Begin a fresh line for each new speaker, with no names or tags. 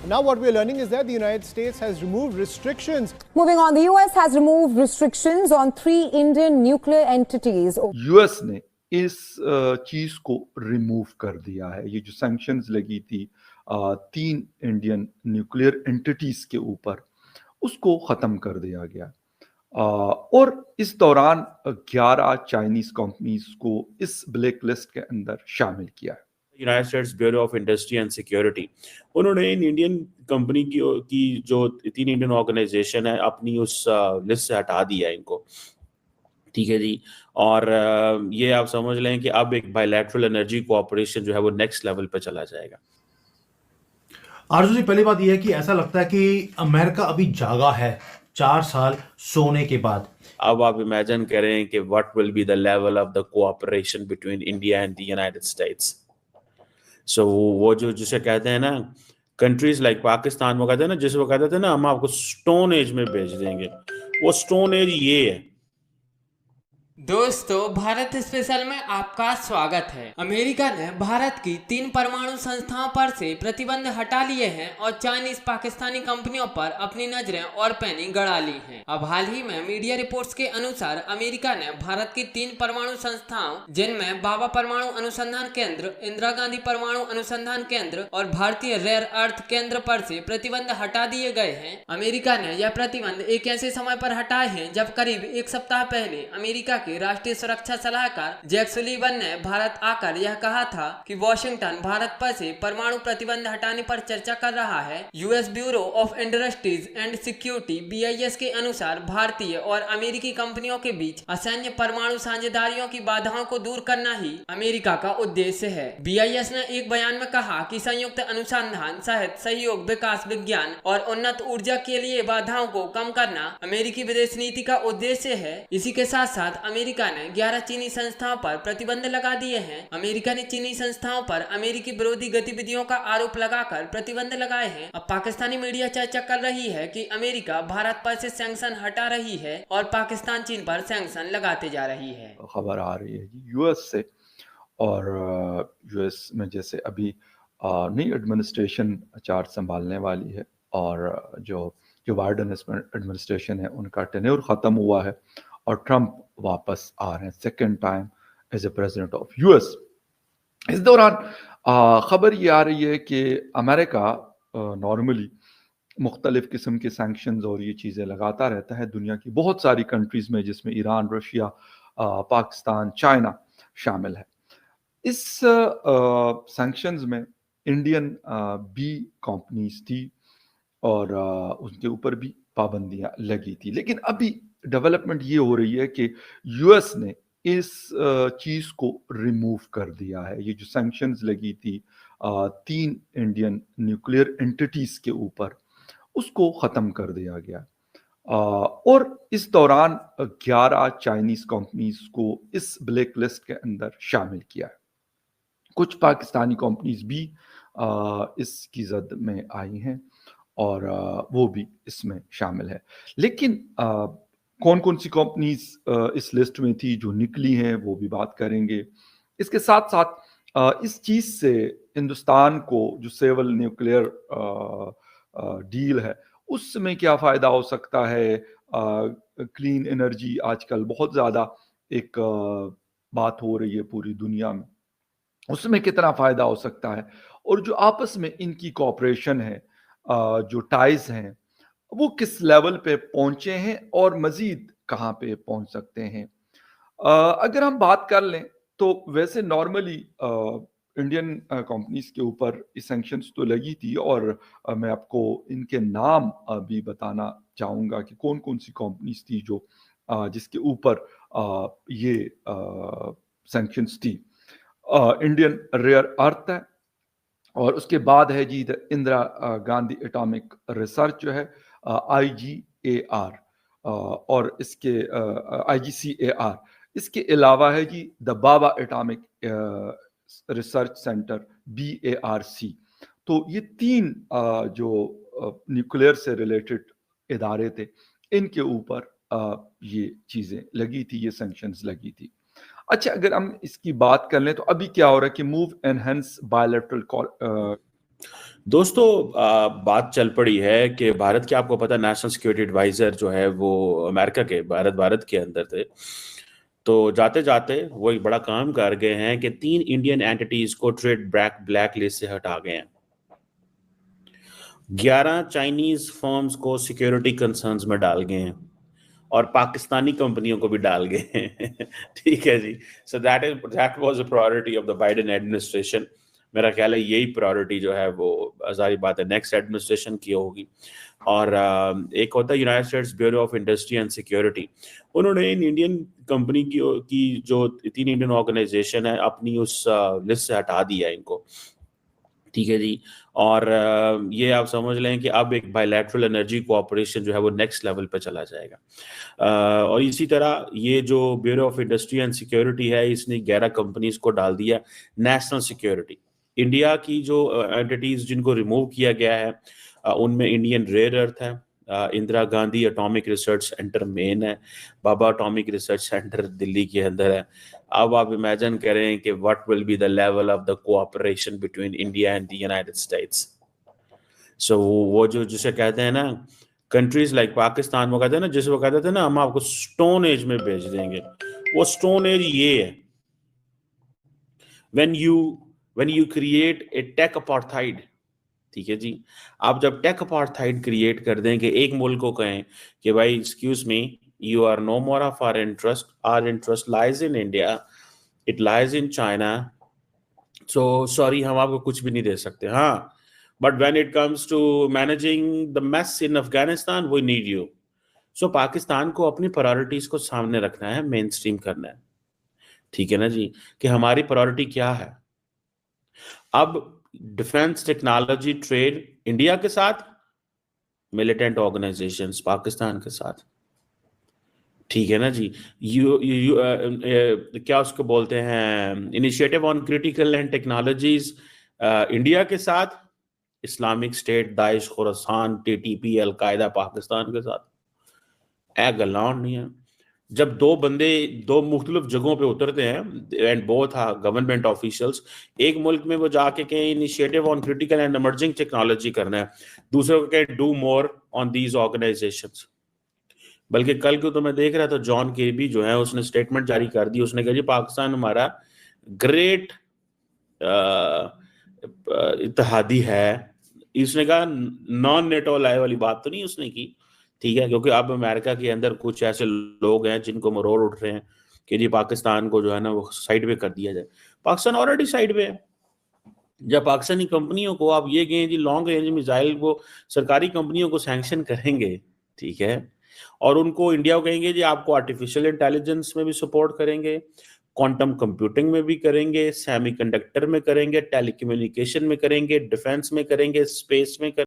Now what we're learning is that the United States has removed restrictions.
Moving on, the US has removed restrictions on 3 Indian nuclear entities.
US ने इस चीज को remove कर दिया है। ये जो सैंक्शंस लगी थी 3 इंडियन न्यूक्लियर एंटिटीज के ऊपर, उसको खत्म कर दिया गया। और इस दौरान 11 चाइनीज कंपनीज को इस ब्लैक लिस्ट के अंदर शामिल किया है।
United states bureau of industry and security, उन्होंने इन इंडियन कंपनी की जो 3 इंडियन ऑर्गेनाइजेशन है अपनी उस लिस्ट से हटा दिया है इनको, ठीक है जी। और ये आप समझ लें कि अब एक बायलैटरल एनर्जी कोऑपरेशन जो है वो नेक्स्ट लेवल पे चला जाएगा।
आरजू जी, पहली बात यह है कि ऐसा लगता है कि अमेरिका अभी जागा है 4 साल सोने के बाद।
अब आप इमेजिन करें कि what will be the level of the cooperation between India and the United States. So वो जो जिसे कहते हैं ना, कंट्रीज लाइक पाकिस्तान, वो कहते हैं ना, जिसे वो कहते थे ना हम आपको स्टोन एज में भेज देंगे, वो स्टोन एज ये है।
दोस्तों, भारत स्पेशल में आपका स्वागत है। अमेरिका ने भारत की 3 परमाणु संस्थाओं पर से प्रतिबंध हटा लिए हैं और चाइनीज पाकिस्तानी कंपनियों पर अपनी नजरें और पैनी गड़ा ली हैं। अब हाल ही में मीडिया रिपोर्ट्स के अनुसार अमेरिका ने भारत की 3 परमाणु संस्थाओं, जिनमें बाबा परमाणु अनुसंधान केंद्र, इंदिरा गांधी परमाणु अनुसंधान केंद्र और भारतीय रेयर अर्थ केंद्र पर से प्रतिबंध हटा दिए गए हैं। अमेरिका ने यह प्रतिबंध एक ऐसे समय पर हटाए हैं जब करीब 1 सप्ताह पहले अमेरिका के राष्ट्रीय सुरक्षा सलाहकार जैक सुलिवन ने भारत आकर यह कहा था कि वॉशिंगटन भारत पर से परमाणु प्रतिबंध हटाने पर चर्चा कर रहा है। US bureau of industries and security BIS के अनुसार भारतीय और अमेरिकी कंपनियों के बीच असैन्य परमाणु साझेदारियों की बाधाओं को दूर करना ही अमेरिका का उद्देश्य है। BIS ने एक बयान में कहा कि संयुक्त अनुसंधान, साहित्य, सहयोग, विकास, विज्ञान और उन्नत ऊर्जा के लिए बाधाओं को कम करना अमेरिकी विदेश नीति का उद्देश्य है। इसी के साथ साथ अमेरिका ने 11 चीनी संस्थाओं पर प्रतिबंध लगा दिए हैं। अमेरिका ने चीनी संस्थाओं पर अमेरिकी विरोधी गतिविधियों का आरोप लगाकर प्रतिबंध लगाए हैं। अब पाकिस्तानी मीडिया चर्चा कर रही है कि अमेरिका भारत पर से सैंक्शन हटा रही है और पाकिस्तान चीन पर सैंक्शन लगाते जा रही है।
खबर आ रही है यूएस से, और यूएस में जैसे अभी नई एडमिनिस्ट्रेशन चार्ज संभालने वाली है, और जो बाइडेन एडमिनिस्ट्रेशन है उनका टेन्योर खत्म हुआ है और ट्रंप वापस आ रहे हैं second time as a president of US. इस दौरान खबर ये आ रही है कि अमेरिका नॉर्मली मुख्तलिफ किस्म के सैंक्शंस और ये चीज़ें लगाता रहता है दुनिया की बहुत सारी कंट्रीज़ में, जिसमें ईरान, रशिया, पाकिस्तान, चाइना शामिल है। इस सैंक्शंस में इंडियन बी कंपनीज थी और उनके ऊपर भी पाबंदियां लगी थी। लेकिन अभी डेवलपमेंट ये हो रही है कि यूएस ने इस चीज़ को रिमूव कर दिया है। ये जो सैंक्शंस लगी थी 3 इंडियन न्यूक्लियर एंटिटीज के ऊपर, उसको ख़त्म कर दिया गया। और इस दौरान 11 चाइनीज कंपनीज को इस ब्लैक लिस्ट के अंदर शामिल किया है। कुछ पाकिस्तानी कंपनीज भी इसकी जद में आई हैं और वो भी इसमें शामिल है। लेकिन कौन कौन सी कंपनीज इस लिस्ट में थी जो निकली हैं वो भी बात करेंगे। इसके साथ साथ इस चीज़ से हिंदुस्तान को जो सिविल न्यूक्लियर डील है उसमें क्या फ़ायदा हो सकता है। क्लीन एनर्जी आजकल बहुत ज़्यादा एक बात हो रही है पूरी दुनिया में, उसमें कितना फ़ायदा हो सकता है, और जो आपस में इनकी कोऑपरेशन है, जो टाइज हैं, वो किस लेवल पे पहुंचे हैं और मजीद कहाँ पे पहुंच सकते हैं। अगर हम बात कर लें तो वैसे नॉर्मली इंडियन कंपनीज के ऊपर सैंक्शंस तो लगी थी, और मैं आपको इनके नाम भी बताना चाहूँगा कि कौन कौन सी कंपनीज थी जो जिसके ऊपर ये सैंक्शंस थी। इंडियन रेयर अर्थ है, और उसके बाद है जी इंदिरा गांधी एटॉमिक रिसर्च जो है IGAR, और इसके IGCAR। इसके अलावा है जी the Bhabha atomic research centre BARC। तो ये 3 जो न्यूक्लियर से रिलेटेड इदारे थे, इनके ऊपर ये चीज़ें लगी थी, ये सैंक्शंस लगी थी। अच्छा, अगर हम इसकी बात कर लें तो अभी क्या हो रहा है कि मूव एनहेंस बायलैटरल
दोस्तों बात चल पड़ी है कि भारत के, आपको पता, नेशनल सिक्योरिटी एडवाइजर जो है वो अमेरिका के भारत के अंदर थे। तो जाते जाते वो एक बड़ा काम कर गए हैं कि 3 इंडियन एंटिटीज को ट्रेड ब्लैक लिस्ट से हटा गए हैं। 11 चाइनीज फर्म्स को सिक्योरिटी कंसर्न्स में डाल गए हैं और पाकिस्तानी कंपनियों को भी डाल गए हैं। ठीक है जी। So that was a priority of the Biden administration. मेरा ख्याल है यही प्रायोरिटी जो है वो जारी बात है नेक्स्ट एडमिनिस्ट्रेशन की होगी। और एक होता है United states bureau of industry and security. उन्होंने इन इंडियन कंपनी की जो 3 इंडियन ऑर्गेनाइजेशन है अपनी उस लिस्ट से हटा दिया इनको। ठीक है जी। और ये आप समझ लें कि अब एक बायलैटरल एनर्जी कोऑपरेशन जो है वो नेक्स्ट लेवल पे चला जाएगा। और इसी तरह ये जो bureau of industry and security है, इसने 11 कंपनीज को डाल दिया नेशनल सिक्योरिटी। इंडिया की जो एंटिटीज जिनको रिमूव किया गया है उनमें इंडियन रेयर अर्थ है, Indira Gandhi atomic research centre मेन है, Bhabha atomic research centre Delhi के अंदर है। अब आप इमेजिन करें कि what will be the level of the cooperation between India and the United States. So वो जो जिसे कहते हैं ना कंट्रीज लाइक पाकिस्तान, वो कहते हैं ना, जिसे वो कहते थे ना हम आपको स्टोन एज में भेज देंगे, वो स्टोन एज ये है। When you create a tech apartheid, ठीक है जी, आप जब टेक अपार्थाइड क्रिएट कर दें कि एक मुल्क को कहें कि भाई excuse me, you are no more of our interest lies in India, it lies in China, so sorry हम आपको कुछ भी नहीं दे सकते। हाँ, but when it comes to managing the mess in Afghanistan we need you. So Pakistan को अपनी प्रायोरिटीज को सामने रखना है, मेन स्ट्रीम करना है। ठीक है ना जी, कि हमारी प्रायोरिटी क्या है। अब डिफेंस टेक्नोलॉजी ट्रेड इंडिया के साथ, मिलिटेंट ऑर्गेनाइजेशंस पाकिस्तान के साथ। ठीक है ना जी। क्या उसको बोलते हैं, initiative on critical and technologies India के साथ, Islamic state, Daesh, Khorasan, TTP, al Qaeda Pakistan के साथ। ए गलाउंड नहीं है। जब दो बंदे दो मुख्तलिफ जगहों पे उतरते हैं and both are government officials, एक मुल्क में वो जाके कहें initiative on critical and emerging technology करना है, दूसरे को कहें do more on these organisations. बल्कि कल को तो मैं देख रहा था जॉन केबी जो है उसने स्टेटमेंट जारी कर दी, उसने कहा जी पाकिस्तान हमारा ग्रेट इत्तेहादी है। इसने कहा नॉन नेटो लाए वाली बात तो नहीं उसने की, ठीक है, क्योंकि अब अमेरिका के अंदर कुछ ऐसे लोग हैं जिनको मरोड़ उठ रहे हैं कि जी पाकिस्तान को जो है ना वो साइड पे कर दिया जाए। पाकिस्तान ऑलरेडी साइड पे है। जब पाकिस्तानी कंपनियों को आप ये कहें जी लॉन्ग रेंज मिसाइल को सरकारी कंपनियों को सैंक्शन करेंगे, ठीक है, और उनको इंडिया को कहेंगे जी आपको आर्टिफिशियल इंटेलिजेंस में भी सपोर्ट करेंगे, क्वांटम कंप्यूटिंग में भी करेंगे, सेमीकंडक्टर में करेंगे, टेलीकम्युनिकेशन में करेंगे, डिफेंस में करेंगे, स्पेस में करेंगे,